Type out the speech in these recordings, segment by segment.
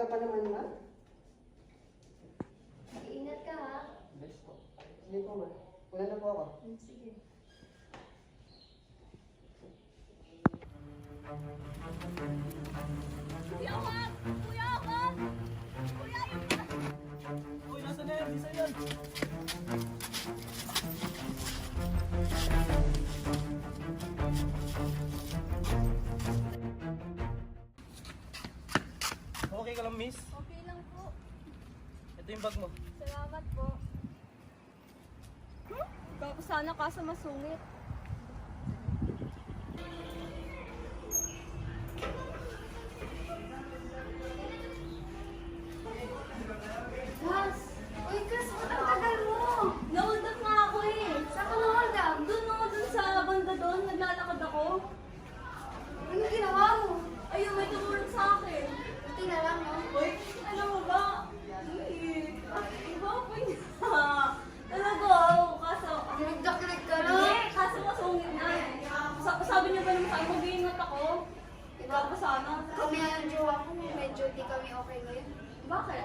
pa naman, ma. Ingat ka, ha? Yes po. Sige po, ma. Wala na po ako. Sige. Kuya ako! Kuya ako! Kuya ako! Uy, nasa na yan? Bisa yan! Okay ka lang, miss? Okay lang po. Ito yung bag mo. Salamat po. Tapos sana kaso masungit. Kas! Uy, Kas! Ba't ang tagal mo? Nahold up nga ako eh. Saan ka nahold up? Doon sa banda doon. Naglalakad ako. Ano ginawa mo? Ayun, may tumulong sa akin. Buti na lang, no? Uy, alam mo ba? Iba po niya. Talaga, kaso... Nagdakilig ka na? Hindi, kaso masungit na eh. Sabi niya ba naman sa'yo, mag-iingat ako? Ikaw pa sana. Kami nga yung jowa ko, medyo di kami okay ngayon. Bakit?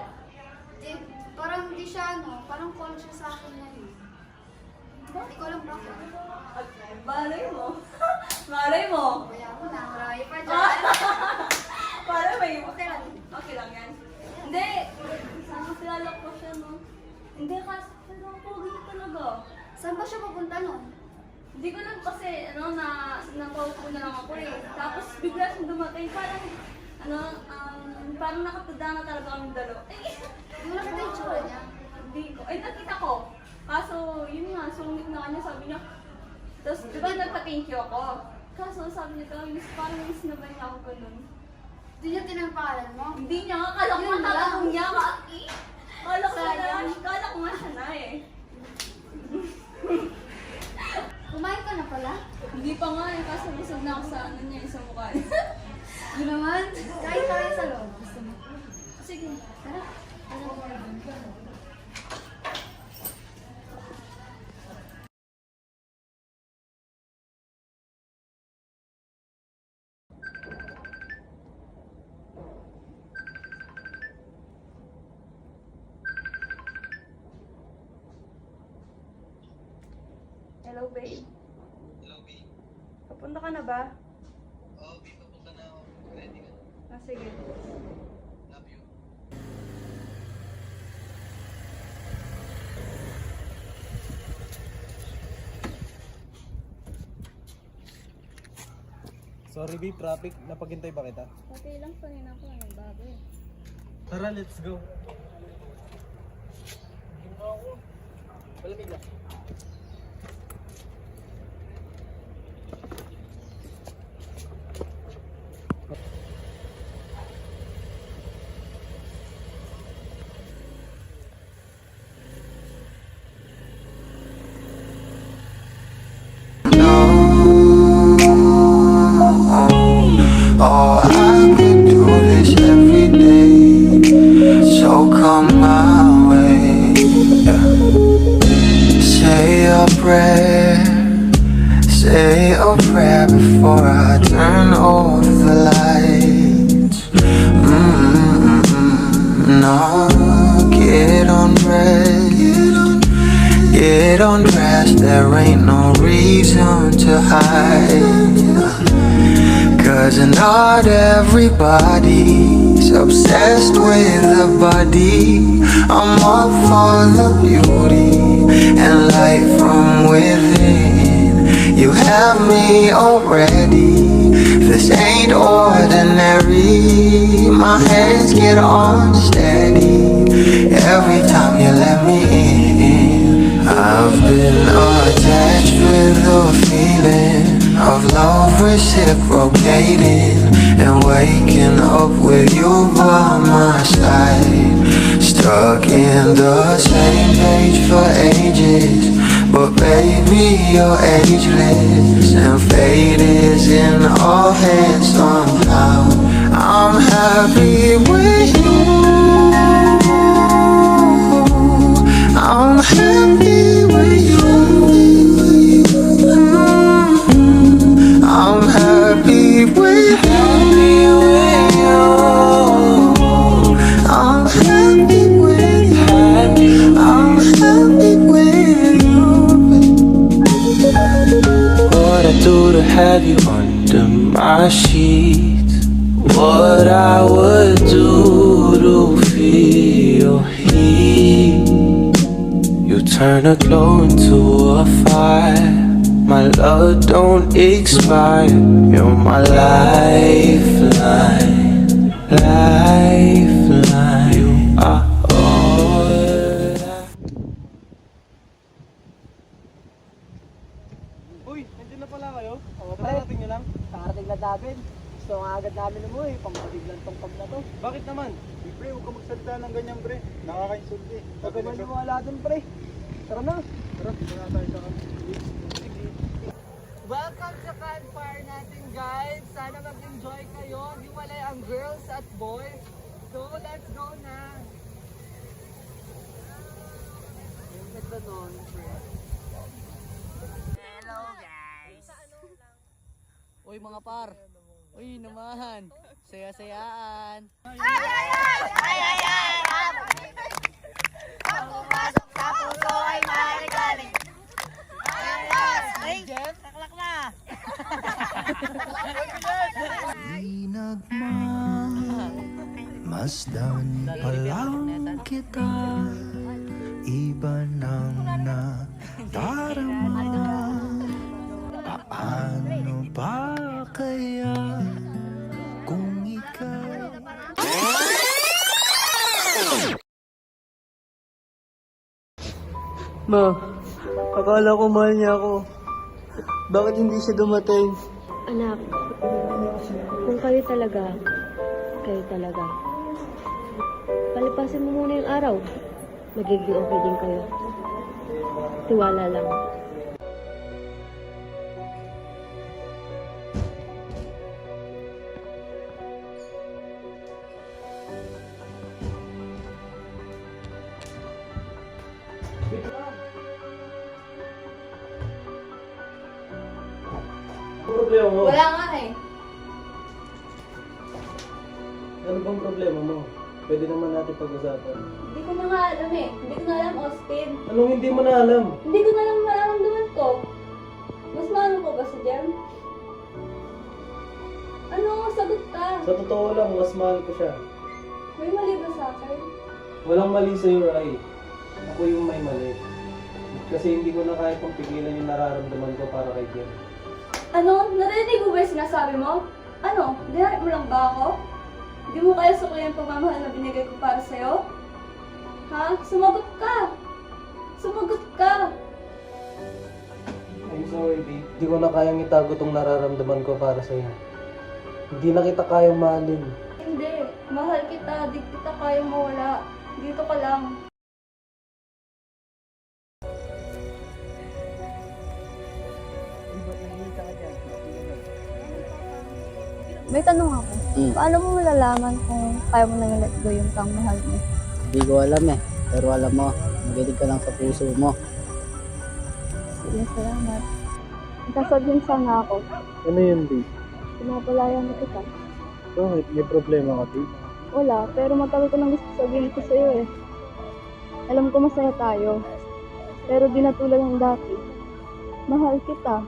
Parang di siya parang call siya sa akin na yun. Hindi ko alam bakit. Malay mo. Malay mo. Kaya mo na, marami pa dyan. Malay mo yung okay lang. Okay lang yan. Hindi. Sana kilala ko siya, no? Hindi kasi, pero ang pogi niya talaga. Saan ba siya papunta nun? Hindi ko lang kasi, napaupo na lang ako eh. Tapos bigla siyang dumating, parang nakatada na talaga kami dalawa. Hindi mo nakita yung tsura niya. Hindi ko. Ay, nakita ko. Kaso, yun nga, sungit na kanya, sabi niya. Tapos, di ba nagpa-thank you ako? Kaso, sabi niya, parang miss na ba niya ako ganun? Hindi niya tinang pangalan mo? Hindi niya nga, kala ko Yun lang. matatanong niya, kala ko Sayang. nga siya na eh. Kumain ka na pala? Hindi pa nga eh, kaso busog na ako sa ano niya, sa mukha niya. Yun naman. Kain tayo sa loob. Gusto mo? Sige, Tara. hello babe. Hello, B. Papunta ka na ba? Oo, B. Papunta na ako. Ready ka na. Sige. Love you. Sorry, B. Traffic. Napaghintay ba kita? Okay lang, kanina ko lang bago eh. Tara, let's go. Malamig lang. Oh, I could do this every day. So come my way. Yeah. Say a prayer. Say a prayer before I turn off the lights. No, get undressed. Get undressed. There ain't no reason to hide. Cause not everybody's obsessed with the body. I'm all for the beauty and light from within. You have me already. This ain't ordinary. My hands get unsteady every time you let me in. I've been attached with the feeling of love reciprocating and waking up with you by my side. Stuck in the same page for ages, but baby you're ageless and fate is in our hands somehow. I'm happy with you. I'm happy with you. I'm happy with you. turn a glow into a fire. My love don't expire. You're my lifeline, lifeline. You are all that. Uy, nandiyan na pala kayo? Oo, parating nyo lang. Karating na namin. Gusto nga agad namin umuwi, pampabiglan tong pag na to. Bakit naman? Pre, huwag ka magsalita ng ganyan, pre. Nakaka-insulti. Huwag ka maniwala dun, pre. Tara na. Tara, tara tayo sa Welcome sa campfire natin, guys. Sana mag-enjoy kayo. Hiwalay ang girls at boys. So, let's go na. Yung ganda nun, pre. Hello, guys. Uy, mga par. Uy, naman. Saya-sayaan. Ang pumasok sa puso ay marigaling. Ay, taklak na. Di nagmamasdan pa lang kita. Iba nang nadarama. Paano ba kaya kung ikaw Ma, akala ko mahal niya ako. Bakit hindi siya dumating? Anak, kung kayo talaga, palipasin mo muna yung araw. Magiging okay din kayo. Tiwala lang. Problema mo? Wala nga eh. Ano bang problema mo? Pwede naman natin pag-usapan. Hindi ko na nga alam eh. Hindi ko na alam, Austin. Anong hindi mo na alam? Hindi ko na alam mararamdaman ko. Mas mahal ko ba si Jem? Ano? Sagot ka. Sa totoo lang, mas mahal ko siya. May mali ba sa akin? Walang mali sa'yo, Rai. Ako yung may mali. Kasi hindi ko na kaya pang pigilan yung nararamdaman ko para kay Jem. Ano? Narinig mo ba yung sinasabi mo? Ano? Dinarip mo lang ba ako? Hindi mo kaya sukuyan yung pagmamahal na binigay ko para sa'yo? Ha? Sumagot ka! Sumagot ka! I'm sorry, babe. Hindi ko na kayang itago tong nararamdaman ko para sa'yo. Hindi na kita kayang mahalin. Hindi. Mahal kita. Di kita kayang mawala. Dito ka lang. May tanong ako. Paano mo malalaman kung kaya mo nang let go yung kang mahal mo? Hindi ko alam eh. Pero alam mo, magilig ka lang sa puso mo. Sige, salamat. Nagsasabihin sana ako. Ano yun, babe? Pinapalayan na kita. Bakit? May problema ka, babe? Wala, pero matagal ko nang gusto sabihin ko sa'yo eh. Alam ko masaya tayo. Pero di na tulad ng dati. Mahal kita.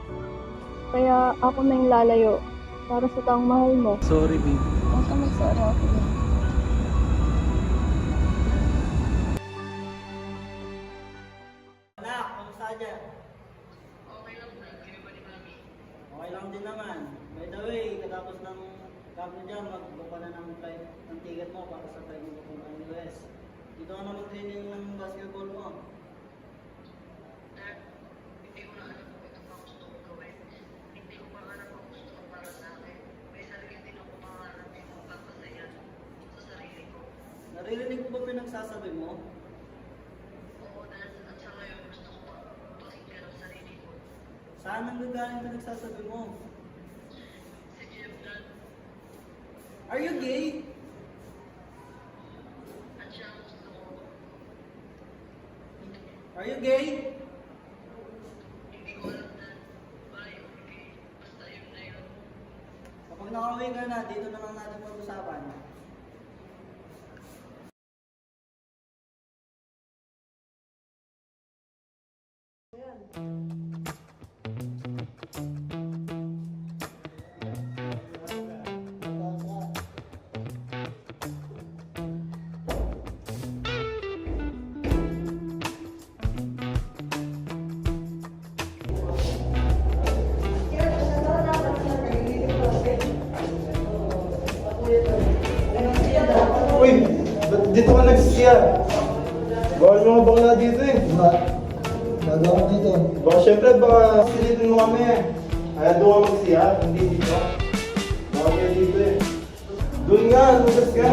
Kaya ako na yung lalayo para sa taong mahal mo. Sorry, babe. Huwag ka mag-sorry ako. Anak, kamusta dyan? Okay lang din naman. By the way, katapos ng camp mo dyan, mag-book ka na ng flight ng ticket mo para sa flight mo pupunta ng US. Dito ka na mag-training ng basketball mo. Naririnig mo ba pinagsasabi mo? Oo, dahil at saka yung gusto ko pakinggan ang sarili ko. Saan ang gagaling pinagsasabi mo? Sa Jeff Dunn. Are you gay? At siya ang gusto ko. Are you gay? Hindi ko alam na. Bye, okay. Basta yun na yun. Kapag nakauwi ka na, dito na lang natin pag-usapan. siya. Bawal mga bakla dito eh. Nagawa ko dito. Baka syempre baka silitin mo kami eh. Kaya doon ka magsiya, hindi dito. Baka kayo dito eh. Doon nga, lugas ka.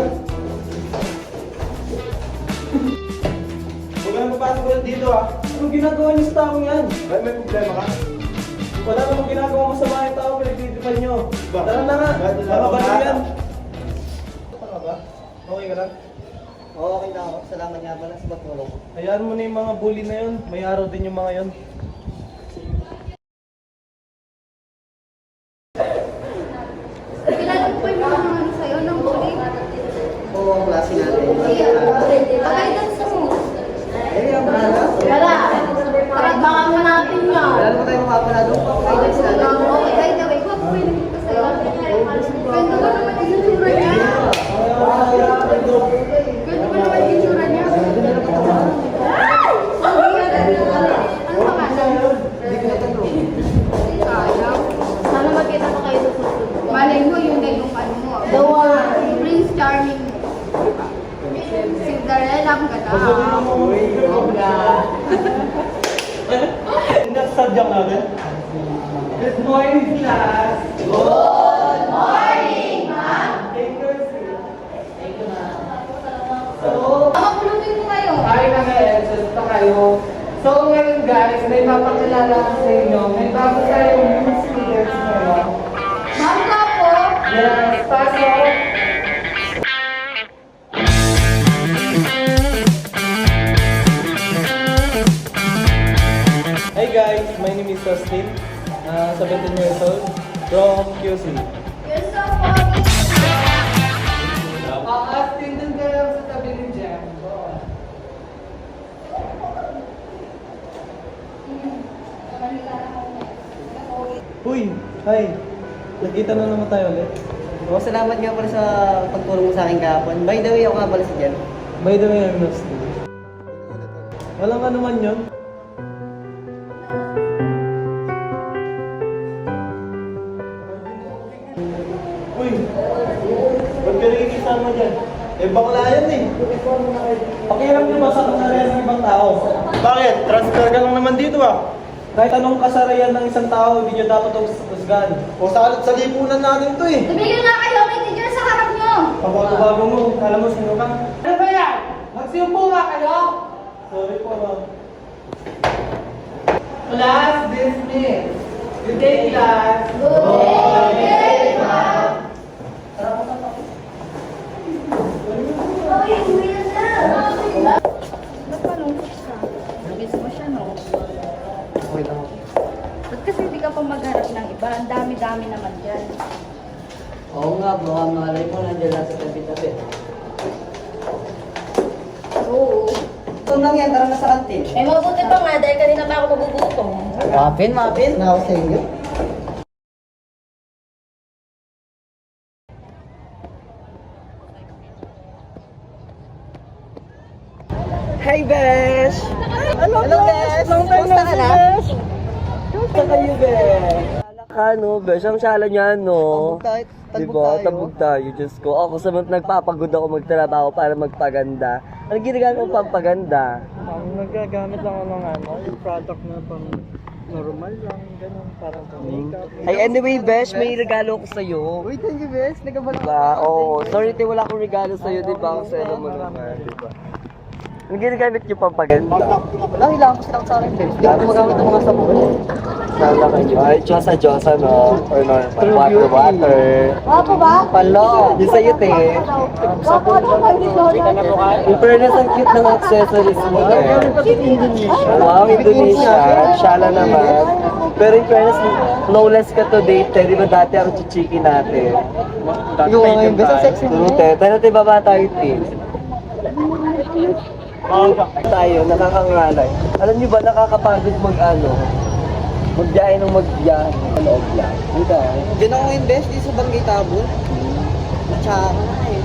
Huwag ka na papasok ulit dito ah. Anong ginagawa niyo sa taong yan? Ay, may problema ka? Wala namang ginagawa masama yung tao, pinagtitipan niyo. Tara na nga, nakabalo yan. Tara ba? Okay ka lang? Oo, okay na ako. Salamat nga pala sa pagtulong. Hayaan mo na yung mga bully na yun. May araw din yung mga yun. Kilala mo po yung mga ano sa'yo ng bully? Oo, ang klase natin. Pag-guidance mo. Wala. Para baka manapin niya. Wala naman tayo mapapala doon. Pag-guidance natin. Okay, by the way, huwag po yung naging ko sa'yo. Ganda ba naman yung itsura niya? Ganda ba naman yung itsura niya? Ano pangalan? Sayang. Sana magkita pa kayo sa susunod. Malay mo yun na yung ano mo. The one. Prince Charming mo. Cinderella ang ganda. Sinasadyang natin. Good morning, class! Good morning, ma'am! Take your seat. Pulutin mo kayo. Ay, nag-e-exit pa kayo. So, ngayon guys, may papakilala ko sa inyo. May bago tayong new students ngayon. Ma'am ka po. Yes, pasok! Hi guys, my name is Justin. 17 years old from QC. You're so funny. Astin din kayo sa tabi ni Jem. Uy, hi. Nakita na naman tayo ulit. Oo, salamat nga pala sa pagtulong mo sa akin kahapon. By the way, ako nga pala si Jen. By the way, I'm Rusty. Walang ano man yun. Uy, ba't ka nakikisama dyan? Eh, bakla yan eh. Pakialam niyo ba sa kasarian ng ibang tao? Bakit? Transfer ka lang naman dito ah. Kahit anong kasarian ng isang tao, hindi nyo dapat usgan. O sa lipunan natin to eh. Tumigil nga kayo. May teacher sa harap nyo. Pagbabago mo, kala mo sino ka? Ano ba yan? Magsiupo nga kayo! Sorry po, ma'am. Class dismissed. Good day, class. Ba't malungkot ka? Namiss mo siya, no? Okay lang ako. Ba't kasi hindi ka pa magharap ng iba? Ang dami-dami naman dyan. Oo nga, baka malay mo nandiyan lang sa tabi-tabi. Oo. Ito lang yan, tara na sa kantin. Eh, mabuti pa nga dahil kanina pa ako magugutom. Mapin. Na ako sa inyo. Hi, Besh! Hello, Besh! Kumusta ka na? Kumusta kayo, Besh? Ano, besh, ang sala niya, no? Diba? Tabog tayo, Diyos ko. Ako sa nagpapagod ako magtrabaho para magpaganda. Ano ginagawa mo pampaganda? Nagagamit lang ako ng ano, yung product na pang normal lang, ganun, parang pang makeup. Ay, anyway, besh, may regalo ko sa'yo. Uy, thank you, Besh. Nagabalik Diba? Oo, sorry, te, wala akong regalo sa'yo, diba? Ang sa'yo mo naman, diba? Ang ginagamit niyo pampaganda. Wala, kailangan ko silang sa akin, Besh. Hindi ako magamit ng mga sabon. Sana kayo. Ay, Diyosa, no? Or normal. Water. Wapo ba? Palo. Yung sa'yo, te. In fairness, ang cute ng accessories mo, te. Wow, Indonesia. Shala naman. Pero in fairness, flawless ka today, te. Di ba dati ang chichiki natin? Yung mga yung best sexy mo. True, te. Tayo natin baba tayo, te. Tayo, nakakangalay. Alam niyo ba, nakakapagod magbiyahe ng magbiyahe sa loob lang. Diba? Diyan ako invest dito sa Barangay Tabon. Tsaka na eh.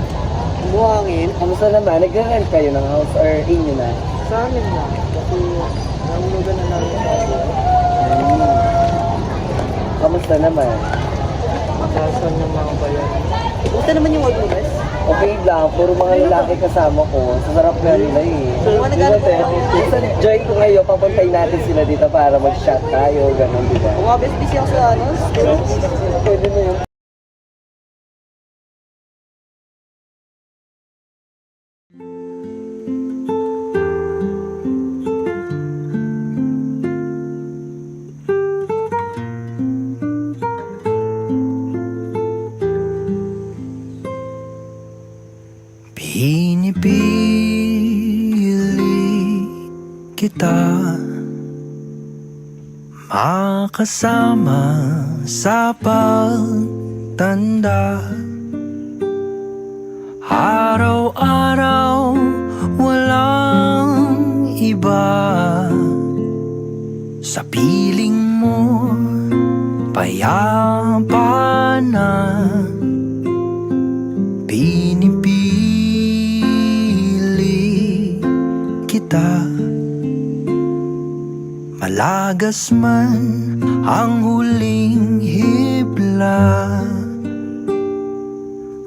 Buhangin. Kamusta naman? Nag-rent kayo ng house or inyo na? Sa amin na, kasi nahulugan na namin ako. Kamusta naman? Matasan yung mga bayan. Kumusta naman yung work mo, Besh? Okay lang, puro mga lalaki kasama ko. Sasarap nga nila eh. Minsan, join ko ngayon, papuntayin natin sila dito para mag-shot tayo, gano'n, di ba? Kung busy ako sa ano, Pwede na yun. Pinipili kita makasama sa pagtanda. Araw-araw walang iba, sa piling mo payapa na. Pinipili kita, malagas man ang huling hibla.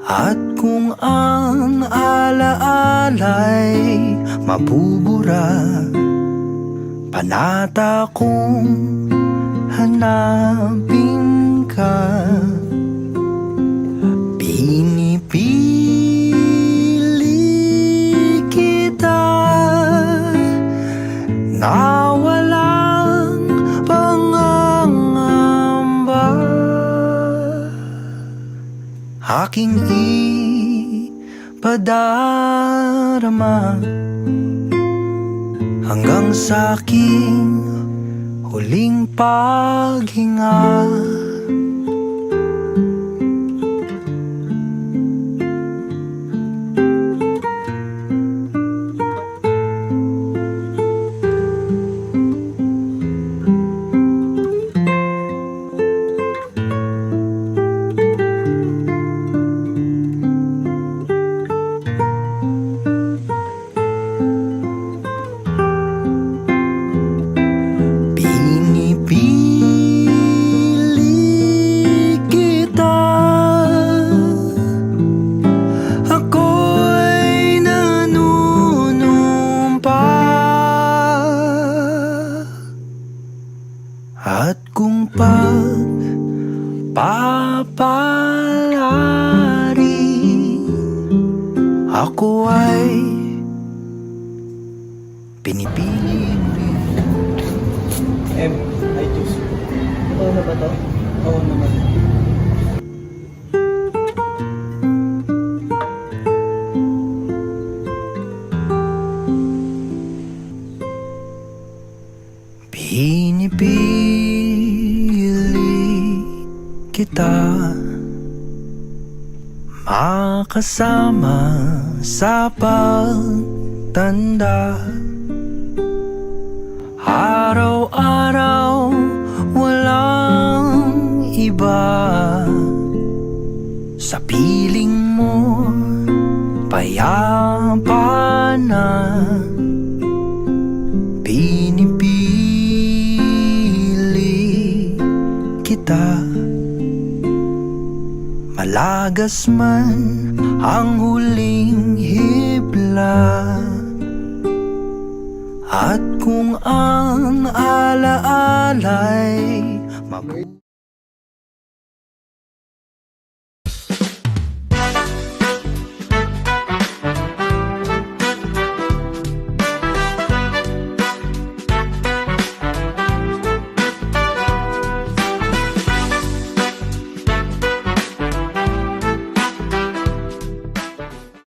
At kung ang alaala'y mabubura, panata kong hanapin ka. Pinipili kita na walang pangangamba. Aking ipadarama hanggang sa aking huling paghinga. Pinipili kita, ako'y nanunumpa. At kung pagpapalari, ako ay pinipili mo rin. Ay, Diyos. Oo na ba to? Oo naman. Pinipili kita makasama sa pagtanda. Araw-araw walang iba, sa piling mo payapa na. Pinipili kita, malagas man ang huling hibla. At kung ang alaala'y